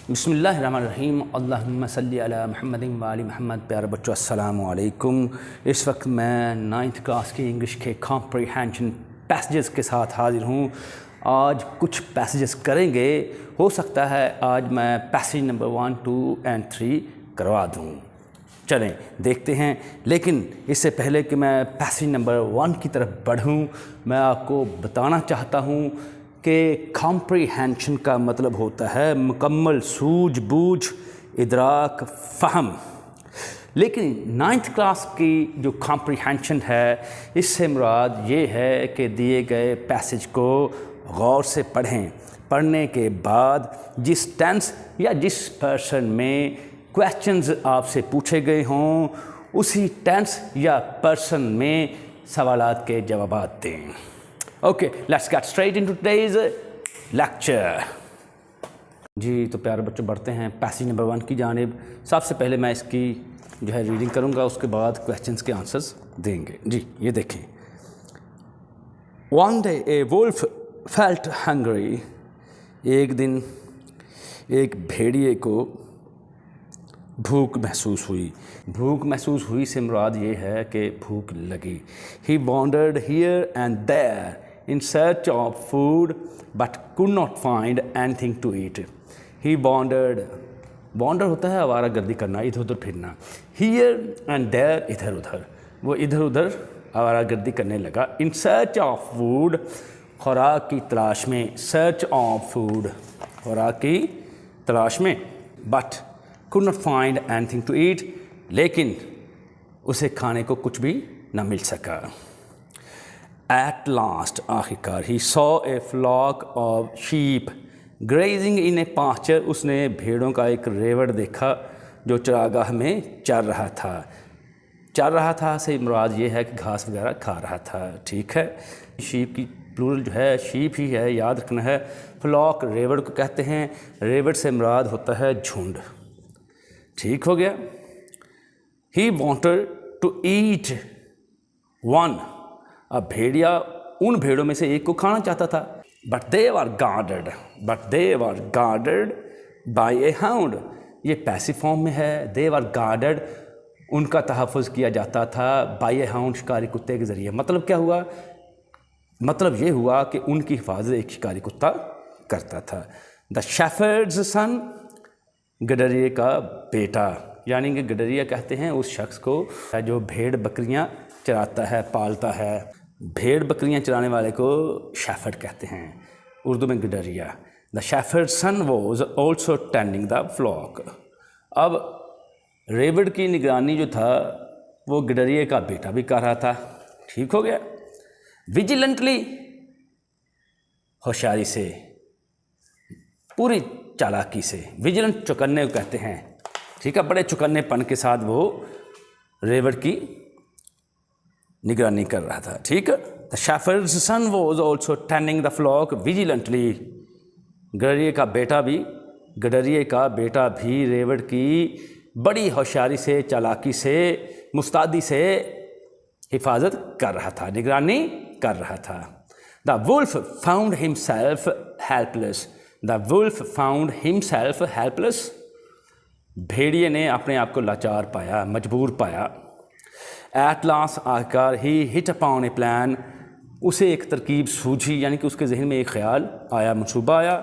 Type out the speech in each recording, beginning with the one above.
बिस्मिल्लाहिर्रहमानिर्रहीम अल्लाहुम्मा सल्ली अला मुहम्मदिन व आलि मुहम्मद। प्यारे बच्चों अस्सलामु अलैकुम। इस वक्त मैं 9th क्लास की इंग्लिश के कॉम्प्रिहेंशन पैसेजेस के साथ हाज़िर हूँ। आज कुछ पैसेजेस करेंगे, हो सकता है आज मैं पैसेज नंबर 1, 2 और 3 करवा दूँ। चलें देखते हैं, लेकिन इससे पहले कि मैं पैसेज नंबर 1 की तरफ बढ़ूँ, मैं आपको बताना चाहता हूँ कि कॉम्प्रिहेंशन का मतलब होता है मुकम्मल सूझबूझ, इदराक, फ़हम। लेकिन 9th क्लास की जो कॉम्प्रिहेंशन है, इससे मुराद ये है कि दिए गए पैसेज को गौर से पढ़ें। पढ़ने के बाद जिस टेंस या जिस पर्सन में क्वेश्चंस आपसे पूछे गए हों, उसी टेंस या पर्सन में सवालात के जवाबात दें। Okay, let's get straight into today's lecture. जी तो प्यारे बच्चों, बढ़ते हैं पैसेज नंबर 1 की जानिब। सबसे पहले मैं इसकी जो है रीडिंग करूँगा, उसके बाद क्वेश्चंस के आंसर्स देंगे। जी ये देखें। वन डे ए वुल्फ फेल्ट हंग्री। एक दिन एक भेड़िए को भूख महसूस हुई। भूख महसूस हुई से मुराद ये है कि भूख लगी। He wandered here and there in search of food but could not find anything to eat. He wandered, wander होता है आवारा गर्दी करना, इधर उधर फिरना। हियर एंड देयर, इधर उधर, वो इधर उधर आवारा गर्दी करने लगा। इन सर्च ऑफ फूड, खुराक की तलाश में। सर्च ऑफ फूड, खुराक की तलाश में। But could not find anything to eat, लेकिन उसे खाने को कुछ भी न मिल सका। At last, आखिरकार, he saw a flock of sheep grazing in a pasture, उसने भेड़ों का एक रेवड़ देखा जो चरागाह में चर रहा था। चर रहा था से मुराद ये है कि घास वगैरह खा रहा था। ठीक है, शीप की प्लूरल जो है शीप ही है, याद रखना है। फ्लॉक रेवड़ को कहते हैं। रेवड़ से मुराद होता है झुंड। ठीक हो गया। He wanted to eat one, अब भेड़िया उन भेड़ों में से एक को खाना चाहता था। But they were guarded by A hound, ये पैसिव फॉर्म में है। दे वर गार्डेड, उनका तहफ़्फ़ुज़ किया जाता था बाय ए हाउंड, शिकारी कुत्ते के ज़रिए। मतलब क्या हुआ? मतलब ये हुआ कि उनकी हिफाजत एक शिकारी कुत्ता करता था। द शेफर्ड्स सन, गडरिए का बेटा, यानी कि गडरिया कहते हैं उस शख्स को जो भेड़ बकरियां चराता है, पालता है। भेड़ बकरियां चराने वाले को शेफर्ड कहते हैं, उर्दू में गडरिया। The shepherd son was also tending the flock. अब रेवड़ की निगरानी जो था वो गडरिए का बेटा भी कर रहा था। ठीक हो गया। विजिलेंटली, होशियारी से, पूरी चालाकी से। विजिलेंट चौकन्ने को कहते हैं। ठीक है, बड़े चौकन्नेपन के साथ वो रेवड़ की निगरानी कर रहा था। ठीक है। The shepherd's son was also tending the flock vigilantly. गडरिए का बेटा भी रेवड़ की बड़ी होशियारी से, चालाकी से, मुस्तादी से हिफाजत कर रहा था, निगरानी कर रहा था। The wolf found himself helpless. The wolf found himself helpless, भेड़िए ने अपने आप को लाचार पाया, मजबूर पाया। एट लास्ट, आखिरकार, ही हिट अपॉन ए प्लान, उसे एक तरकीब सूझी, यानी कि उसके जहन में एक ख्याल आया, मंसूबा आया।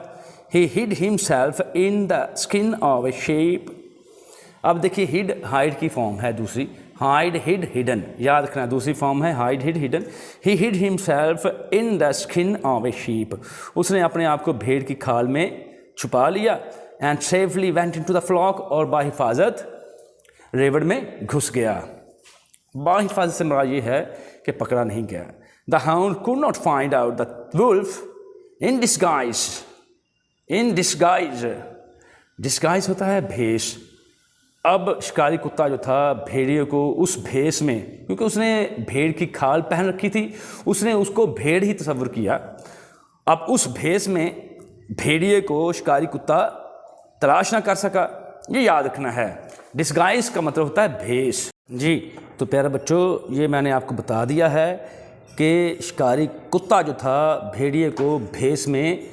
ही hid himself in the skin of A shape. अब देखिए, हिड हाइड की फॉर्म है दूसरी, हाइड हिड हिडन, याद रखना, दूसरी फॉर्म है hide hid hidden. He hid himself in the skin of a sheep, उसने अपने आप को भेड़ की खाल में छुपा लिया। And safely went into the flock, और बाहिफाजत रेवड़ में घुस गया। बाहिफाजत से मुराद ये है कि पकड़ा नहीं गया। The hound could not find out the wolf in disguise. In disguise, disguise होता है भेष। अब शिकारी कुत्ता जो था भेड़िए को उस भेष में, क्योंकि उसने भेड़ की खाल पहन रखी थी, उसने उसको भेड़ ही तस्वर किया। अब उस भेष में भेड़िए को शिकारी कुत्ता तलाश ना कर सका, ये याद रखना है। डिस्गाइज का मतलब होता है भेष। जी तो प्यारे बच्चों, ये मैंने आपको बता दिया है कि शिकारी कुत्ता जो था भेड़िए को भेष में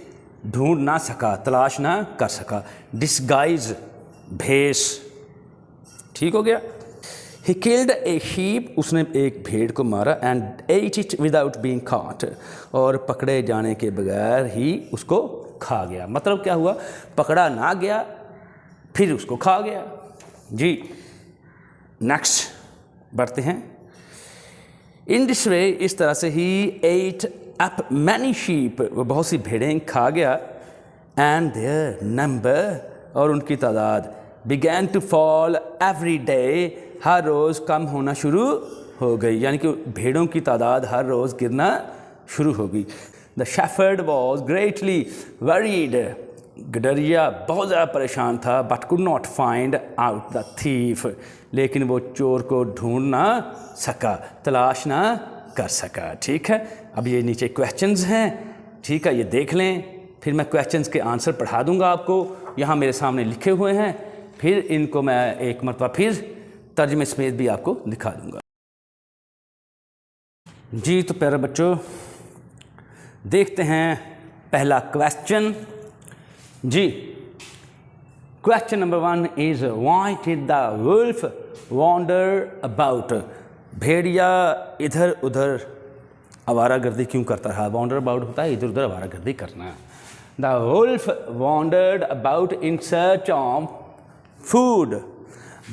ढूंढ ना सका, तलाश ना कर सका। डिस्गाइज, भेष। ठीक हो गया। He killed a sheep, उसने एक भेड़ को मारा, and ate it without being caught, और पकड़े जाने के बगैर ही उसको खा गया। मतलब क्या हुआ, पकड़ा ना गया फिर उसको खा गया। जी नेक्स्ट बढ़ते हैं। इन दिस वे, इस तरह से ही ate up many sheep, वो बहुत सी भेड़ें खा गया, and their number, और उनकी तादाद began to fall every day, हर रोज़ कम होना शुरू हो गई, यानी कि भेड़ों की तादाद हर रोज़ गिरना शुरू हो गई। The shepherd was greatly worried, गडरिया बहुत ज़्यादा परेशान था, but could not find out the thief, लेकिन वो चोर को ढूंढ ना सका, तलाश ना कर सका। ठीक है, अब ये नीचे क्वेश्चंस हैं, ठीक है, ये देख लें, फिर मैं क्वेश्चंस के आंसर पढ़ा दूंगा आपको, यहाँ मेरे सामने लिखे हुए हैं, फिर इनको मैं एक मरतबा फिर तर्जुमे समेत भी आपको दिखा दूंगा। जी तो प्यारे बच्चों, देखते हैं पहला क्वेश्चन। जी question number 1 is why did the wolf wander about, भेड़िया इधर उधर आवारागर्दी क्यों करता रहा। वॉन्डर अबाउट होता है इधर उधर आवारागर्दी करना। The wolf wandered about in search of food,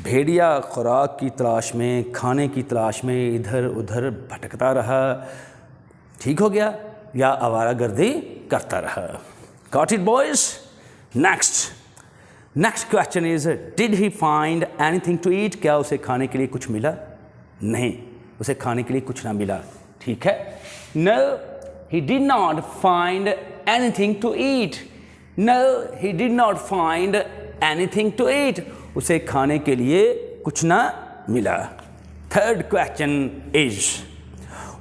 भेड़िया खुराक की तलाश में, खाने की तलाश में इधर उधर भटकता रहा। ठीक हो गया, या आवारागर्दी करता रहा। Got it boys. Next question is did he find anything to eat, क्या उसे खाने के लिए कुछ मिला। नहीं, उसे खाने के लिए कुछ ना मिला। ठीक है, no he did not find anything to eat, no he did not find anything to eat, उसे खाने के लिए कुछ ना मिला। Third question is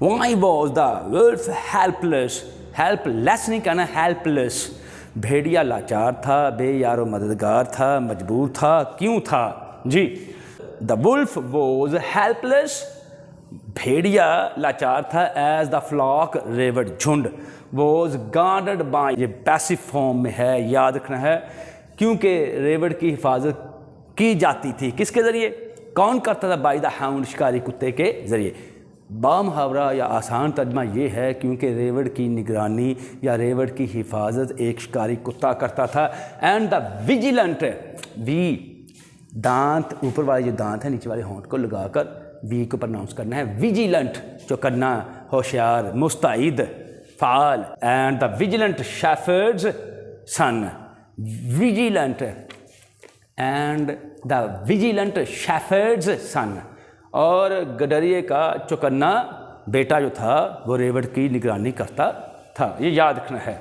why was the wolf helpless, helpless नहीं कहना, हेल्पलेस, भेड़िया लाचार था, बेयारो मददगार था, मजबूर था, क्यों था। जी द वुल्फ वॉज हेल्पलेस, भेड़िया लाचार था, एज द फ्लॉक रेवड, झुंड, वॉज गार्डेड बाय, ये पैसिव फॉर्म में है, याद रखना है, क्योंकि रेवड की हिफाजत की जाती थी, किसके ज़रिए, कौन करता था, बाय द हाउंड, शिकारी कुत्ते के ज़रिए। बामुहावरा या आसान तर्जमा ये है क्योंकि रेवड़ की निगरानी या रेवड़ की हिफाजत एक शिकारी कुत्ता करता था। एंड द विजिलेंट, वी दांत, ऊपर वाले जो दांत है नीचे वाले होंठ को लगाकर वी को प्रोनाउंस करना है, विजिलेंट चौकन्ना, होशियार, मुस्तैद, फाल। And the vigilant shepherd's son, vigilant and the vigilant shepherd's son, और गडरिए का चौकन्ना बेटा जो था वो रेवड़ की निगरानी करता था। ये याद रखना है।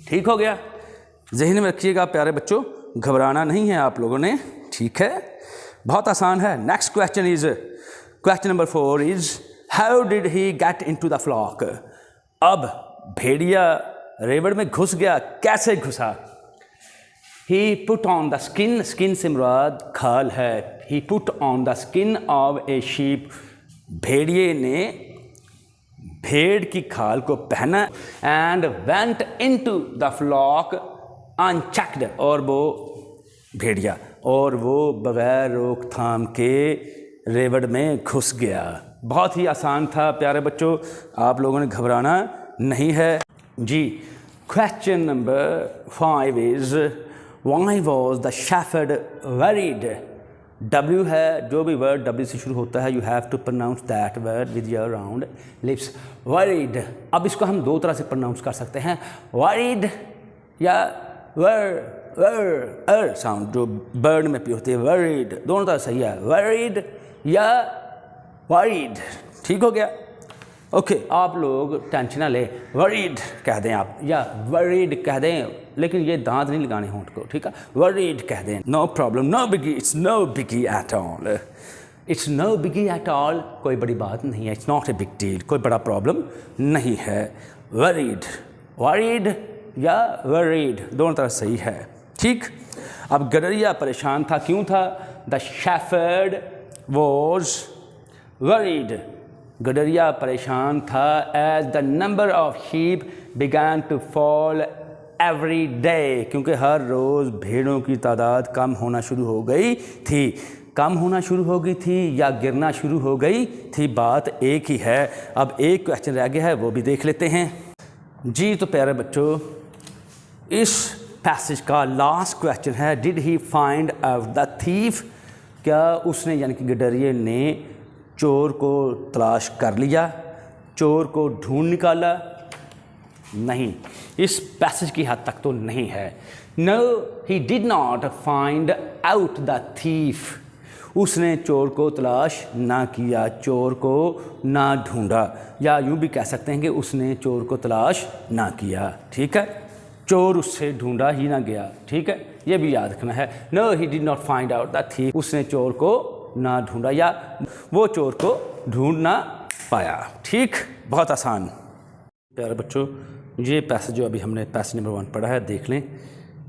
ठीक हो गया, ज़हन में रखिएगा प्यारे बच्चों, घबराना नहीं है आप लोगों ने। ठीक है, बहुत आसान है। Next question is, question number 4 is how did he get into the flock. अब भेड़िया रेवड़ में घुस गया, कैसे घुसा। He put on the skin, skin से मुराद खाल है। He put on the skin of a sheep, भेड़िए ने भेड़ की खाल को पहना। And went into the flock unchecked, और वो भेड़िया, और वो बग़ैर रोकथाम के रेवड़ में घुस गया। बहुत ही आसान था प्यारे बच्चों, आप लोगों ने घबराना नहीं है। जी question number 5 is Why was the shepherd worried? W है, जो भी वर्ड W से शुरू होता है, you have to pronounce that word with your round lips. Worried. अब इसको हम दो तरह से pronounce कर सकते हैं, worried या साउंड जो बर्ड में भी होती है, worried, दोनों तरह सही है, worried या worried। ठीक हो गया। ओके, आप लोग टेंशन ना ले, वरीड कह दें आप या वरीड कह दें, लेकिन ये दांत नहीं लगाने होंठ को। ठीक है, वरीड कह दें, no problem, no biggie, it's no biggie at all, it's no biggie at all, कोई बड़ी बात नहीं है, it's not a big deal, कोई बड़ा प्रॉब्लम नहीं है। वरीड, वरीड या वरीड दोनों तरह सही है। ठीक, अब गडरिया परेशान था, क्यों था। द शेफर्ड वॉज वरीड, गडरिया परेशान था। As the number of sheep began to fall every day, क्योंकि हर रोज़ भेड़ों की तादाद कम होना शुरू हो गई थी। कम होना शुरू हो गई थी या गिरना शुरू हो गई थी, बात एक ही है। अब एक क्वेश्चन रह गया है, वो भी देख लेते हैं जी। तो प्यारे बच्चों, इस पैसेज का लास्ट क्वेश्चन है, did he find out the thief? क्या उसने यानी कि गडरिये ने चोर को तलाश कर लिया, चोर को ढूंढ निकाला? नहीं, इस पैसेज की हद तक तो नहीं है। No, he did not find out the thief. उसने चोर को तलाश ना किया, चोर को ना ढूंढा, या यूँ भी कह सकते हैं कि उसने चोर को तलाश ना किया। ठीक है, चोर उससे ढूंढा ही ना गया। ठीक है, ये भी याद रखना है। No, he did not find out the thief. उसने चोर को ना ढूंढा या वो चोर को ढूंढ ना पाया। ठीक, बहुत आसान। प्यारे बच्चों, ये पैसेज जो अभी हमने पैसेज नंबर 1 पढ़ा है, देख लें।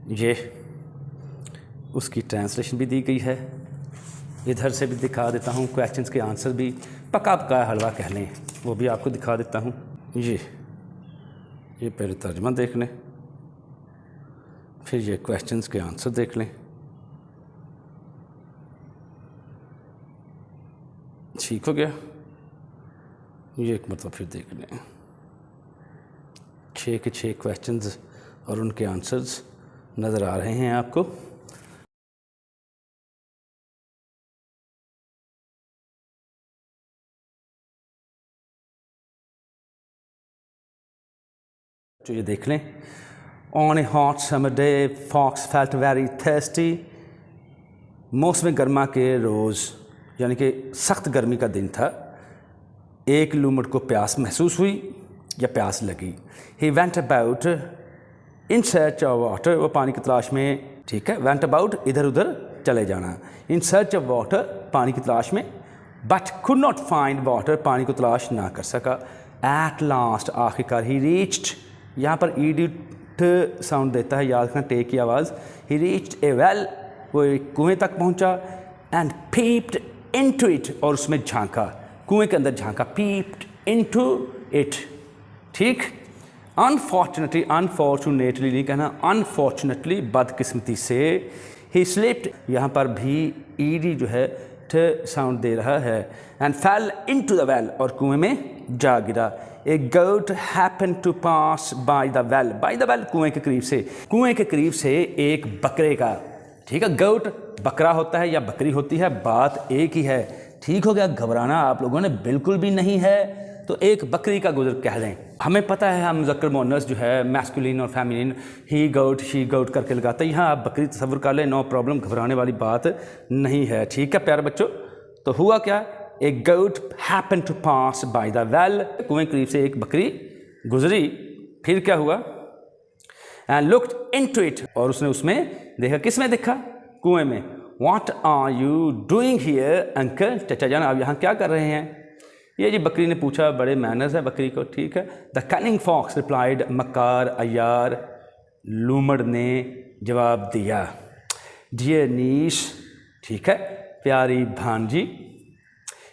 ये उसकी ट्रांसलेशन भी दी गई है, इधर से भी दिखा देता हूँ, क्वेश्चंस के आंसर भी, पका पका हलवा कह लें, वो भी आपको दिखा देता हूँ। ये पहले तर्जुमा देख लें, फिर ये क्वेश्चंस के आंसर देख लें। ठीक हो गया? ये एक मतलब फिर देख लें, 6 के 6 क्वेश्चंस और उनके आंसर्स नज़र आ रहे हैं आपको। तो ये देख लें। On a hot summer day fox felt very thirsty. मौसम गर्मा के रोज़, यानी कि सख्त गर्मी का दिन था, एक लूमड़ को प्यास महसूस हुई या प्यास लगी। He went about in search of water, वो पानी की तलाश में। ठीक है, वेंट अबाउट इधर उधर चले जाना, इन सर्च ऑफ वाटर पानी की तलाश में, but could not find water, पानी को तलाश ना कर सका। एट लास्ट, आखिरकार, ही रीच्ड, यहाँ पर ईडिट साउंड देता है, याद रखना, टेक की आवाज़। ही रीच्ड ए वेल, वो एक कुएँ तक पहुँचा। एंड पीप्ड इनटू इट, और उसमें झांका, कुएँ के अंदर झांका। Peeped into it. ठीक, अनफॉर्चुनेटली, अनफॉर्चुनेटली नहीं कहना, अनफॉर्चुनेटली, बदकिस्मती से। ही स्लिप्ड, यहाँ पर भी ईडी जो है ठ साउंड दे रहा है। And fell into the well, और कुएँ में जा गिरा। A goat happen to pass by the well, by the well, कुएँ के करीब से, कुएँ के करीब से एक बकरे का। ठीक है, गोट बकरा होता है या बकरी होती है, बात एक ही है। ठीक हो गया, घबराना आप लोगों ने बिल्कुल भी नहीं है। तो एक बकरी का गुजर कह दें, हमें पता है हम मुज़क्कर मुअन्नस जो है मैस्कुलिन और फेमिनिन, ही गोट शी गोट करके लगाते हैं, यहाँ आप बकरी तस्वुर कर लें, नो प्रॉब्लम, घबराने वाली बात नहीं है। ठीक है प्यारे बच्चों, तो हुआ क्या, एक goat happen to pass by the well, कुएं करीब से एक बकरी गुजरी। फिर क्या हुआ, एंड लुक्ड इनटू इट, और उसने उसमें देखा। किस में देखा? कुएं में। What are you doing here uncle, चचा जान आप यहाँ क्या कर रहे हैं? ये जी बकरी ने पूछा, बड़े मैनर्स है बकरी को। ठीक है, द कनिंग फॉक्स रिप्लाइड, मक्कार अय्यार लूमड़ ने जवाब दिया। डियर नीस, ठीक है, प्यारी भांजी।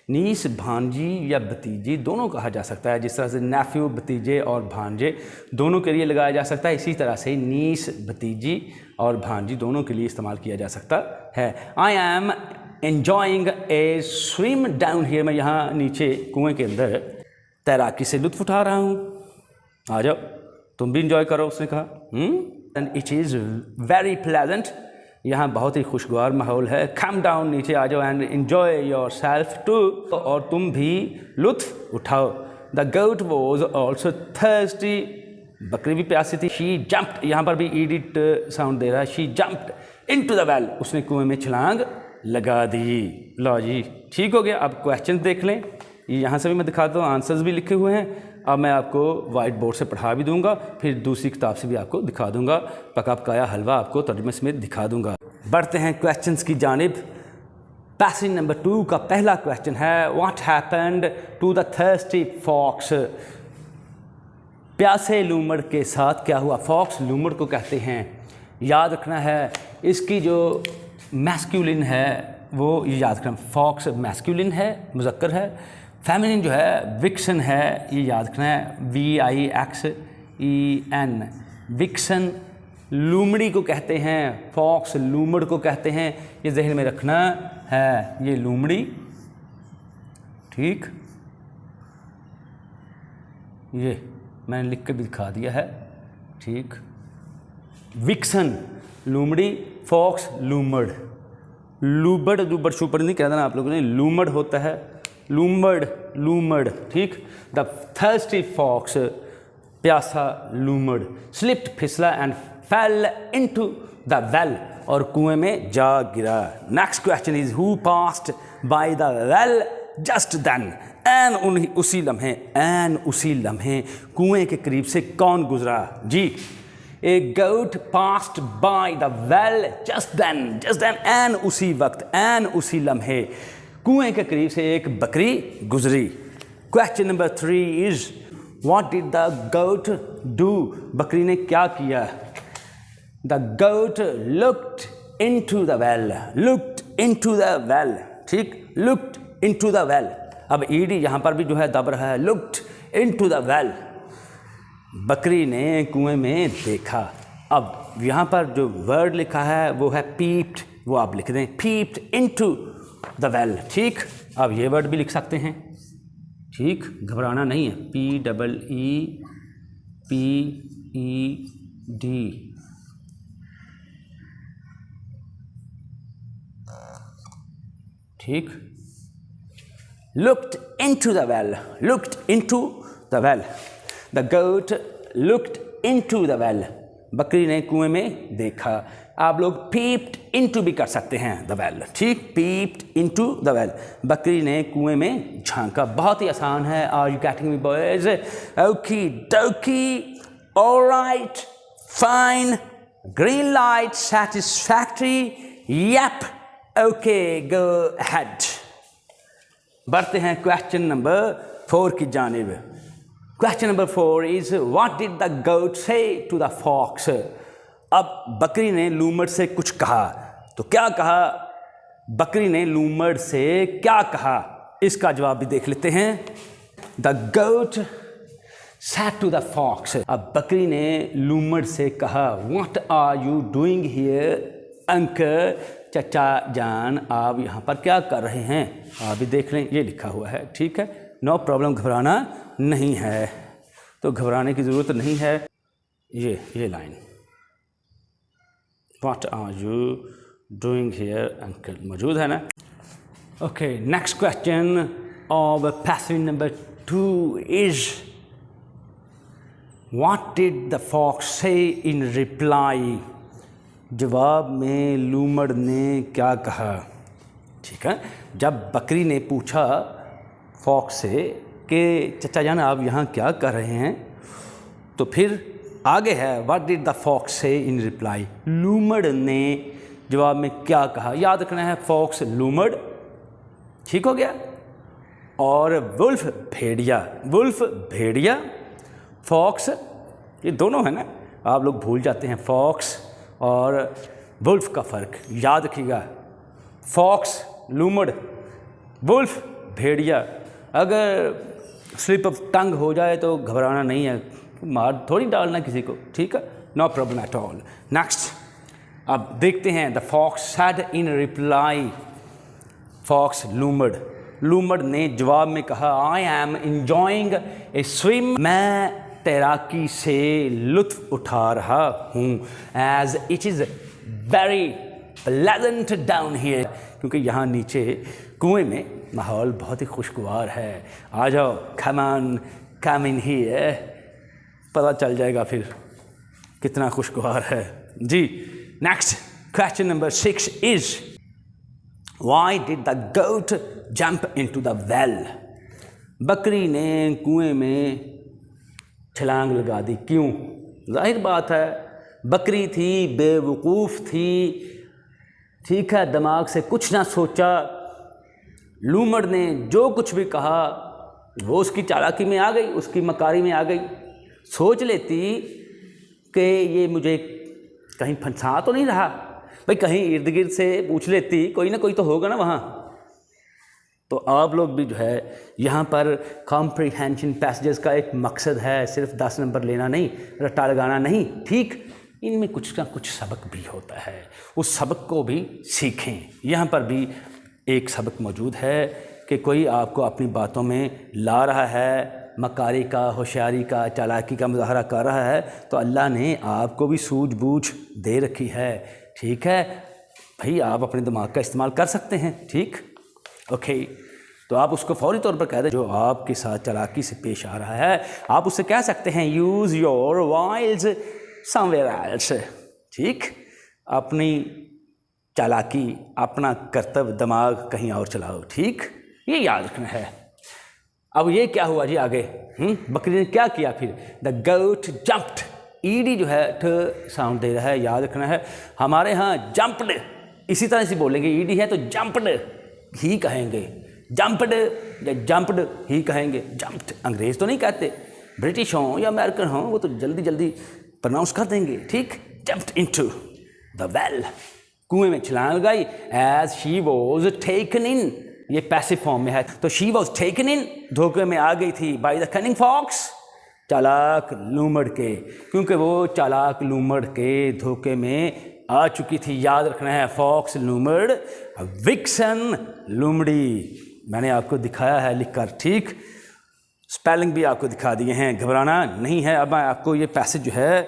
नीस भांजी या भतीजी दोनों कहा जा सकता है, जिस तरह से नेफ्यू भतीजे और भांजे दोनों के लिए लगाया जा सकता है, इसी तरह से नीस भतीजी और भांजी दोनों के लिए इस्तेमाल किया जा सकता है। I am enjoying A swim down here, मैं यहाँ नीचे कुएं के अंदर तैराकी से लुत्फ़ उठा रहा हूँ, आ जाओ तुम भी इंजॉय करो, उसने कहा। And it is very pleasant, यहाँ बहुत ही खुशगवार माहौल है। कम डाउन, नीचे आ जाओ, and enjoy yourself too, और तुम भी लुत्फ़ उठाओ। The goat was also thirsty, बकरी भी प्यासी थी। शी जम्प्ड, यहाँ पर भी ईडिट साउंड दे रहा है, she jumped into the well, उसने कुएं में छलांग लगा दी। लो जी, ठीक हो गया। अब क्वेश्चन देख लें, यहाँ से भी मैं दिखाता हूँ, आंसर्स भी लिखे हुए हैं। अब मैं आपको वाइट बोर्ड से पढ़ा भी दूंगा, फिर दूसरी किताब से भी आपको दिखा दूंगा, पका पकाया हलवा आपको तर्जुमे समेत दिखा दूंगा। बढ़ते हैं क्वेश्चंस की जानिब। पैसेज नंबर 2 का पहला क्वेश्चन है, what happened to the thirsty fox, प्यासे लूमड़ के साथ क्या हुआ। फॉक्स लूमड़ को कहते हैं, याद रखना है। इसकी जो मैस्कुलिन है वो ये याद रखना, फॉक्स मैस्कुलिन है, मुज़क्कर है। फेमिनिन जो है विक्सन है, ये याद रखना है, VIXEN, विक्सन लूमड़ी को कहते हैं, फॉक्स लूमड़ को कहते हैं, ये जहन में रखना है। ये लूमड़ी, ठीक, ये मैंने लिख के भी दिखा दिया है, ठीक। विक्सन लूमड़ी, फॉक्स लूमड़, लूबड़ लूबड़ सुपर नहीं कह देना आप लोगों ने, लूमड़ होता है, लूमड़ लूमड़, ठीक। द थर्स्टी फॉक्स, प्यासा लूमड़, स्लिप्ड फिसला and fell into the well, और कुएं में जा गिरा। Next question is who passed by the well just then, एन उसी लम्हे, एन उसी लम्हे कुएं के करीब से कौन गुजरा जी। A goat passed by the well just then, एन उसी वक्त, एन उसी लम्हे कुएं के करीब से एक बकरी गुजरी। Question number 3 is what did the goat do, बकरी ने क्या किया। The goat looked into the well, looked into the well, ठीक, लुक्ड इनटू द वेल। अब ईडी यहाँ पर भी जो है दब रहा है, लुक्ड इनटू द वेल, बकरी ने कुएं में देखा। अब यहाँ पर जो वर्ड लिखा है वो है पीप्ड, वो आप लिख दें, पीप्ड इनटू द वेल, ठीक। अब ये वर्ड भी लिख सकते हैं, ठीक, घबराना नहीं है, PEEPED, ठीक। Looked into the well, looked into the well, the goat looked into the well, बकरी ने कुएं में देखा। आप लोग peeped into भी कर सकते हैं the well, ठीक, peeped into the well, बकरी ने कुएं में झांका। बहुत ही आसान है। Are you getting me boys? Okie dokie, all right, fine, green light, satisfactory, yep, okay, go ahead। बढ़ते हैं क्वेश्चन नंबर 4 की जानिब। Question number 4 is what did the goat say to the fox. अब बकरी ने लूमड़ से कुछ कहा, तो क्या कहा बकरी ने लूमड़ से, क्या कहा, इसका जवाब भी देख लेते हैं। The goat said to the fox, अब बकरी ने लूमड़ से कहा, what are you doing here uncle, चचा जान आप यहाँ पर क्या कर रहे हैं। आप भी देख लें, ये लिखा हुआ है, ठीक है, नो प्रॉब्लम, घबराना नहीं है, तो घबराने की ज़रूरत नहीं है। ये line, what are you doing here uncle, मौजूद है ना। Okay, next question of passage number 2 is what did the fox say in reply. जवाब में लूमड़ ने क्या कहा, ठीक है। जब बकरी ने पूछा फॉक्स से कि चचा जान आप यहाँ क्या कर रहे हैं, तो फिर आगे है what did the fox say in reply, लूमड़ ने जवाब में क्या कहा। याद रखना है फॉक्स लूमड़, ठीक हो गया, और वुल्फ भेड़िया, वुल्फ भेड़िया, फॉक्स, ये दोनों है ना, आप लोग भूल जाते हैं फॉक्स और वुल्फ का फ़र्क, याद रखिएगा। फॉक्स लूमड़, वुल्फ भेड़िया। अगर स्लिप ऑफ टंग हो जाए तो घबराना नहीं है, मार थोड़ी डालना किसी को, ठीक है, no problem at all. Next, अब देखते हैं the fox said in reply, fox लूमड़, लूमड़ ने जवाब में कहा, I am enjoying a swim, मैं तैराकी से लुत्फ़ उठा रहा हूँ, as it is very pleasant down here, क्योंकि यहाँ नीचे कुएं में माहौल बहुत ही खुशगवार है। आ जाओ, come on, come in here, पता चल जाएगा फिर कितना खुशगवार है जी। Next question number 6 is why did the goat jump into the well. बकरी ने कुएं में छलांग लगा दी, क्यों? जाहिर बात है, बकरी थी, बेवकूफ़ थी, ठीक है, दिमाग से कुछ ना सोचा, लूमड़ ने जो कुछ भी कहा वो उसकी चालाकी में आ गई, उसकी मकारी में आ गई। सोच लेती कि ये मुझे कहीं फंसा तो नहीं रहा, भाई कहीं इर्द गिर्द से पूछ लेती, कोई ना कोई तो होगा ना वहाँ। तो आप लोग भी जो है यहाँ पर कॉम्प्रिहेंशन पैसेजेस का एक मकसद है, सिर्फ 10 नंबर लेना नहीं, रट्टा लगाना नहीं, ठीक, इनमें कुछ ना कुछ सबक भी होता है, उस सबक को भी सीखें। यहाँ पर भी एक सबक मौजूद है कि कोई आपको अपनी बातों में ला रहा है, मकारी का, होशियारी का, चालाकी का मुजाहरा कर रहा है, तो अल्लाह ने आपको भी सूझबूझ दे रखी है। ठीक है भाई, आप अपने दिमाग का इस्तेमाल कर सकते हैं। ठीक, ओके। तो आप उसको फौरी तौर पर कह दें जो आपके साथ चालाकी से पेश आ रहा है, आप उससे कह सकते हैं use your wiles somewhere else. ठीक, अपनी चालाकी, अपना कर्तव्य दिमाग कहीं और चलाओ। ठीक, ये याद रखना है। अब ये क्या हुआ जी आगे, बकरी ने क्या किया फिर? द गोट जंप्ड, ईडी जो है ठ साउंड दे रहा है, याद रखना है। हमारे यहाँ जंप्ड इसी तरह से बोलेंगे, ईडी है तो जंप्ड ही कहेंगे, जंप्ड या जंप्ड ही कहेंगे। जंप्ड अंग्रेज़ तो नहीं कहते, ब्रिटिश हों या अमेरिकन हों वो तो जल्दी जल्दी प्रोनाउंस कर देंगे। ठीक, जंप्ड इनटू द वेल, कुएं में छलांग लगाई। As she was taken in, ये पैसिव फॉर्म में है, तो शी वॉज टेकन इन, धोखे में आ गई थी, बाय द कनिंग फॉक्स, चालाक लूमड़ के, क्योंकि वो चालाक लूमड़ के धोखे में आ चुकी थी। याद रखना है, फॉक्स लूमड़, विक्सन लूमड़ी। मैंने आपको दिखाया है लिखकर। ठीक, स्पेलिंग भी आपको दिखा दिए हैं, घबराना नहीं है। अब मैं आपको ये पैसेज जो है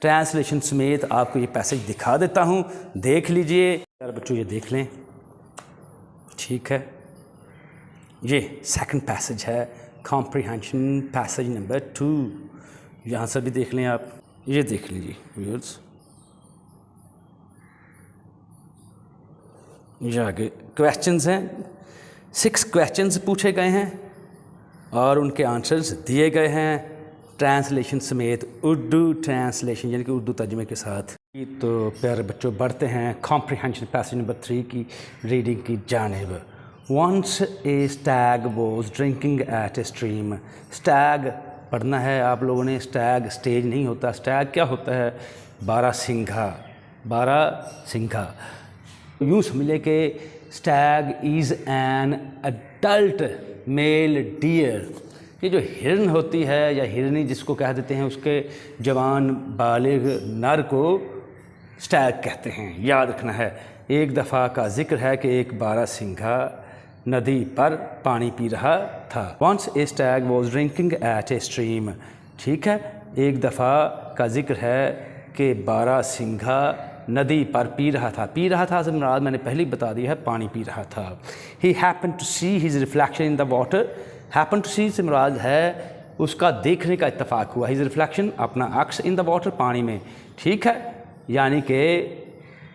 ट्रांसलेशन समेत आपको ये पैसेज दिखा देता हूँ, देख लीजिए। यार बच्चों ये देख लें। ठीक है, ये सेकंड पैसेज है, कॉम्प्रिहेंशन पैसेज नंबर 2। यहाँ से भी देख लें आप, ये देख लीजिए व्यूअर्स। ये आगे क्वेश्चंस हैं, 6 क्वेश्चंस पूछे गए हैं और उनके आंसर्स दिए गए हैं ट्रांसलेशन समेत, उर्दू ट्रांसलेशन यानी कि उर्दू तर्जुमे के साथ। तो प्यारे बच्चों बढ़ते हैं कॉम्प्रिहेंशन पैसेज नंबर 3 की रीडिंग की जानिब। Once a stag was drinking at a stream. Stag पढ़ना है आप लोगों ने, स्टैग स्टेज नहीं होता। स्टैग क्या होता है? बारहसिंघा, बारहसिंघा। यूँ समझ लें कि Stag is an adult mail dear. ये जो हिरन होती है या हिरनी जिसको कह देते हैं, उसके जवान बालिग नर को स्टैग कहते हैं। याद रखना है। एक दफ़ा का जिक्र है कि एक बारहसिंघा नदी पर पानी पी रहा था। Once a stag was drinking at a stream. ठीक है, एक दफ़ा का जिक्र है कि बारहसिंघा नदी पर पी रहा था। पी रहा था से मुराद मैंने पहले ही बता दिया है, पानी पी रहा था। He happen to see his reflection in the water. Happen to see से मुराद है उसका देखने का इत्तफाक हुआ। हिज रिफ्लेक्शन अपना अक्स, इन द वाटर पानी में। ठीक है, यानी कि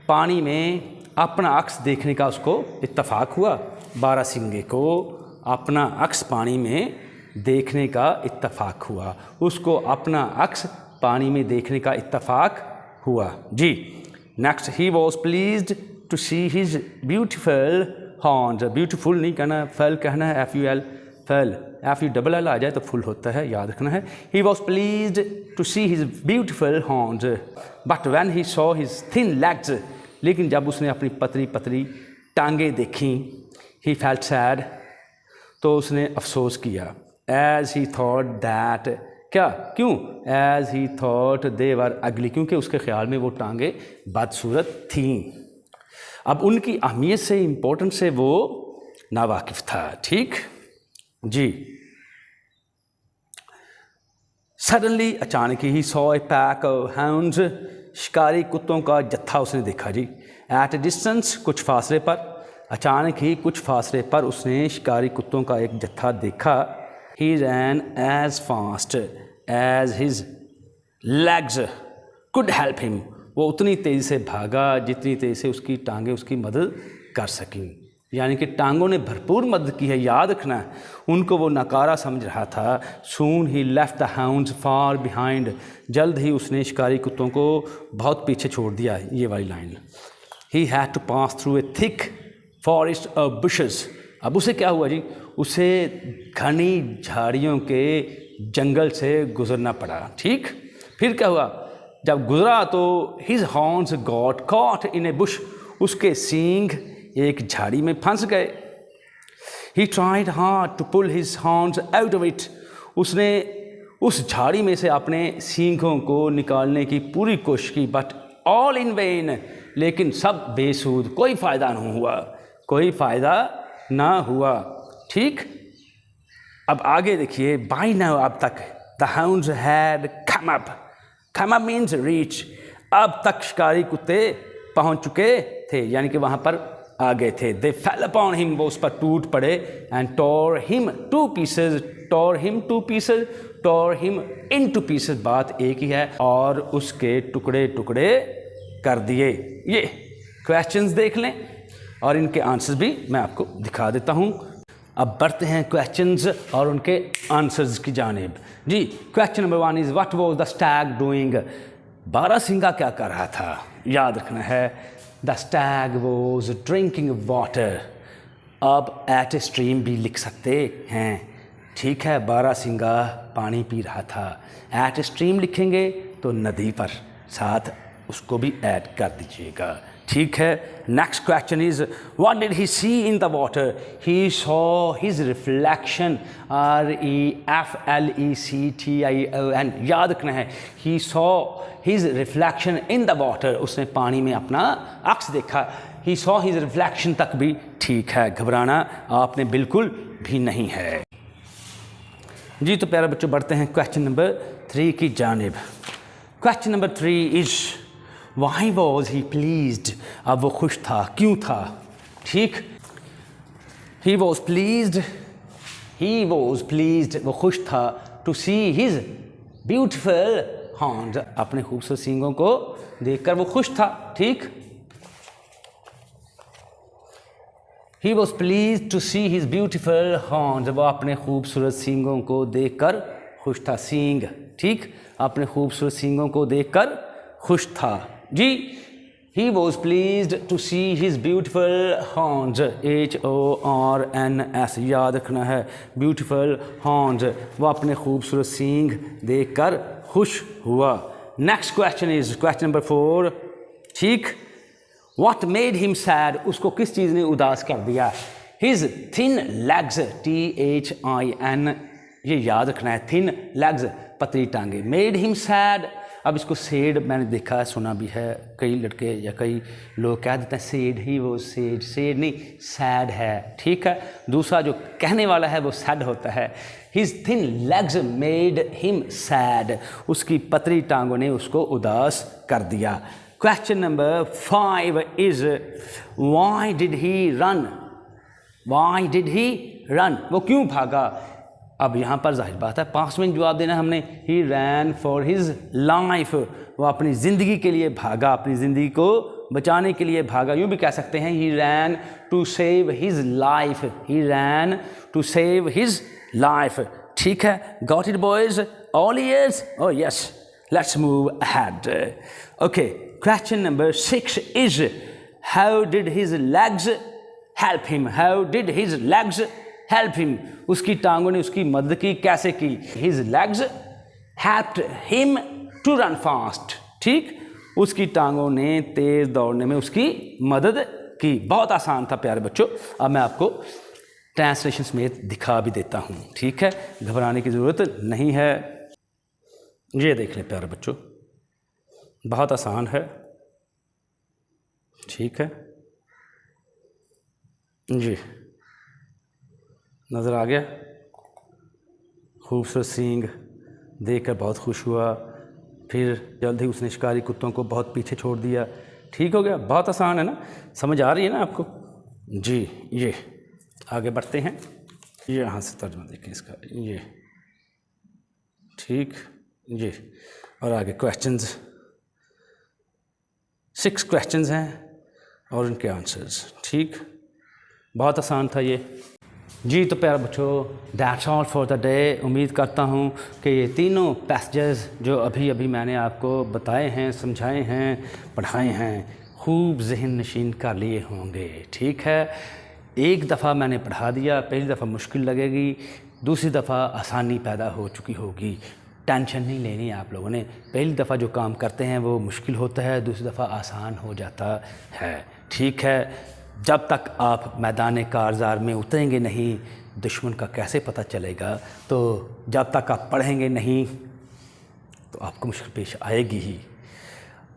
पानी में अपना अक्स देखने का उसको इत्तफाक हुआ। बारहसिंघे को अपना अक्स पानी में देखने का इत्तफाक हुआ, उसको अपना अक्स पानी में देखने का इत्तफाक हुआ जी। Next, he was pleased to see his beautiful horns. Beautiful नहीं कहना, फल कहना है, FUL, फल, FULL आ जाए तो फुल होता है, याद रखना है। He was pleased to see his beautiful horns but when he saw his thin legs. लेकिन जब उसने अपनी पतली पतली टांगें देखी, ही फेल्ट सैड, तो उसने अफसोस किया। एज ही थॉट दैट, क्या, क्यों? एज ही थॉट दे वर अगली, क्योंकि उसके ख्याल में वो टांगें बदसूरत थीं। अब उनकी अहमियत से, इम्पोर्टेंस से वो नावाकिफ़ था। ठीक जी। सडनली, अचानक ही, saw a pack of hounds, शिकारी कुत्तों का जत्था उसने देखा जी। एट ए डिस्टेंस, कुछ फासले पर, अचानक ही कुछ फासले पर उसने शिकारी कुत्तों का एक जत्था देखा। He ran as fast as his legs could help him. वो उतनी तेज़ी से भागा जितनी तेज़ी से उसकी टांगें उसकी मदद कर सकें। यानी कि टांगों ने भरपूर मदद की है, याद रखना है। उनको वो नकारा समझ रहा था। Soon he left the hounds far behind. जल्द ही उसने शिकारी कुत्तों को बहुत पीछे छोड़ दिया। ये वाली लाइन। He had to pass through a thick forest of bushes. अब उसे क्या हुआ जी? उसे घनी झाड़ियों के जंगल से गुजरना पड़ा। ठीक, फिर क्या हुआ? जब गुजरा तो his horns got caught in a bush. उसके सींग एक झाड़ी में फंस गए। He tried hard to pull his horns out of it. उसने उस झाड़ी में से अपने सींगों को निकालने की पूरी कोशिश की, बट ऑल इन वेन, लेकिन सब बेसूद, कोई फ़ायदा नहीं हुआ, कोई फ़ायदा ना हुआ। ठीक, अब आगे देखिए, बाई नाउ, अब तक the hounds had come up means reach, अब तक शिकारी कुत्ते पहुंच चुके थे, यानी कि वहाँ पर आ गए थे। दे फेल अपॉन हिम, वो उस पर टूट पड़े, and tore him to pieces, tore him to pieces, tore him into pieces, बात एक ही है, और उसके टुकड़े टुकड़े कर दिए। ये क्वेश्चंस देख लें और इनके आंसर्स भी मैं आपको दिखा देता हूँ। अब बढ़ते हैं क्वेश्चंस और उनके आंसर्स की जानिब। जी, question number 1 is what was the stag doing, बारहसिंगा क्या कर रहा था? याद रखना है, the stag was drinking water. अब एट ए स्ट्रीम भी लिख सकते हैं, ठीक है, बारहसिंगा पानी पी रहा था। एट ए स्ट्रीम लिखेंगे तो नदी पर, साथ उसको भी ऐड कर दीजिएगा, ठीक है। Next question is what did he see in the water? He saw his reflection, REFLECTION, याद रखना है, he saw his reflection in the water, उसने पानी में अपना अक्स देखा। ही सॉ हिज रिफ्लेक्शन तक भी ठीक है, घबराना आपने बिल्कुल भी नहीं है। जी तो प्यारे बच्चों, बढ़ते हैं क्वेश्चन नंबर 3 की जानिब। Question number 3 is Why was he pleased? अब वो खुश था, क्यों था? ठीक, he was pleased, वो खुश था, to see his beautiful horns, अपने खूबसूरत सींगों को देखकर वो खुश था, ठीक। He was pleased to see his beautiful horns, वो अपने खूबसूरत सींगों को देखकर खुश था, सींग, ठीक, अपने खूबसूरत सींगों को देखकर खुश था। जी, he was pleased to see his beautiful horns, HORNS, याद रखना है, beautiful horns, वो अपने खूबसूरत सींग देखकर खुश हुआ। Next question is question number 4, ठीक, what made him sad, उसको किस चीज़ ने उदास कर दिया? his thin legs, THIN, ये याद रखना है, thin legs, पतली टांगे, made him sad। अब इसको सेड मैंने देखा है, सुना भी है, कई लड़के या कई लोग कह देते हैं सेड ही, वो सेड नहीं, सैड है, ठीक है। दूसरा जो कहने वाला है वो सैड होता है। His thin legs made him sad, उसकी पतली टांगों ने उसको उदास कर दिया। Question number 5 is why did he run, वो क्यों भागा? अब यहाँ पर जाहिर बात है, 5 मिनट जवाब देना हमने। ही रैन फॉर हिज लाइफ, वो अपनी ज़िंदगी के लिए भागा, अपनी ज़िंदगी को बचाने के लिए भागा। यूँ भी कह सकते हैं he ran to save his life, he ran to save his life, ठीक है। Got it boys, all ears? Oh yes, let's move ahead. Okay, question number 6 is how did his legs help him, help him, उसकी टांगों ने उसकी मदद की, कैसे की? His legs helped him to run fast, ठीक, उसकी टांगों ने तेज दौड़ने में उसकी मदद की। बहुत आसान था प्यारे बच्चों, अब मैं आपको ट्रांसलेशन समेत दिखा भी देता हूँ, ठीक है, घबराने की ज़रूरत नहीं है। ये देख लें प्यारे बच्चों, बहुत आसान है, ठीक है जी, नज़र आ गया? खूबसूरत सींग देखकर बहुत खुश हुआ, फिर जल्द ही उसने शिकारी कुत्तों को बहुत पीछे छोड़ दिया, ठीक हो गया। बहुत आसान है ना, समझ आ रही है ना आपको? जी, ये आगे बढ़ते हैं, ये यहाँ से तर्जुमा देखें इसका, ये ठीक, ये और आगे क्वेश्चंस, 6 क्वेश्चंस हैं और उनके आंसर्स, ठीक, बहुत आसान था ये। जी तो प्यारे बच्चों, that's all for the day. उम्मीद करता हूँ कि ये तीनों पैसेजेस जो अभी अभी मैंने आपको बताए हैं, समझाए हैं, पढ़ाए हैं, खूब जहन नशीन कर लिए होंगे, ठीक है। एक दफ़ा मैंने पढ़ा दिया, पहली दफ़ा मुश्किल लगेगी, दूसरी दफ़ा आसानी पैदा हो चुकी होगी। टेंशन नहीं लेनी आप लोगों ने, पहली दफ़ा जो काम करते हैं वो मुश्किल होता है, दूसरी दफ़ा आसान हो जाता है, ठीक है। जब तक आप मैदान कारज़ार में उतरेंगे नहीं, दुश्मन का कैसे पता चलेगा? तो जब तक आप पढ़ेंगे नहीं तो आपको मुश्किल पेश आएगी ही।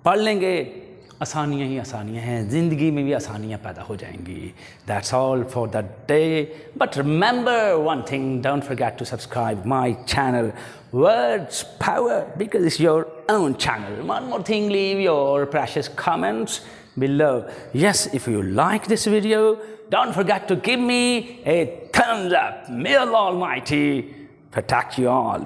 पढ़ लेंगे, आसानियाँ ही आसानियाँ हैं, ज़िंदगी में भी आसानियाँ पैदा हो जाएंगी। That's all for the day, but remember one thing, don't forget to subscribe my channel Words Power, because it's your own channel. One more thing, leave your precious comments below. Yes, if you like this video, don't forget to give me a thumbs up. May Allah Almighty protect you all.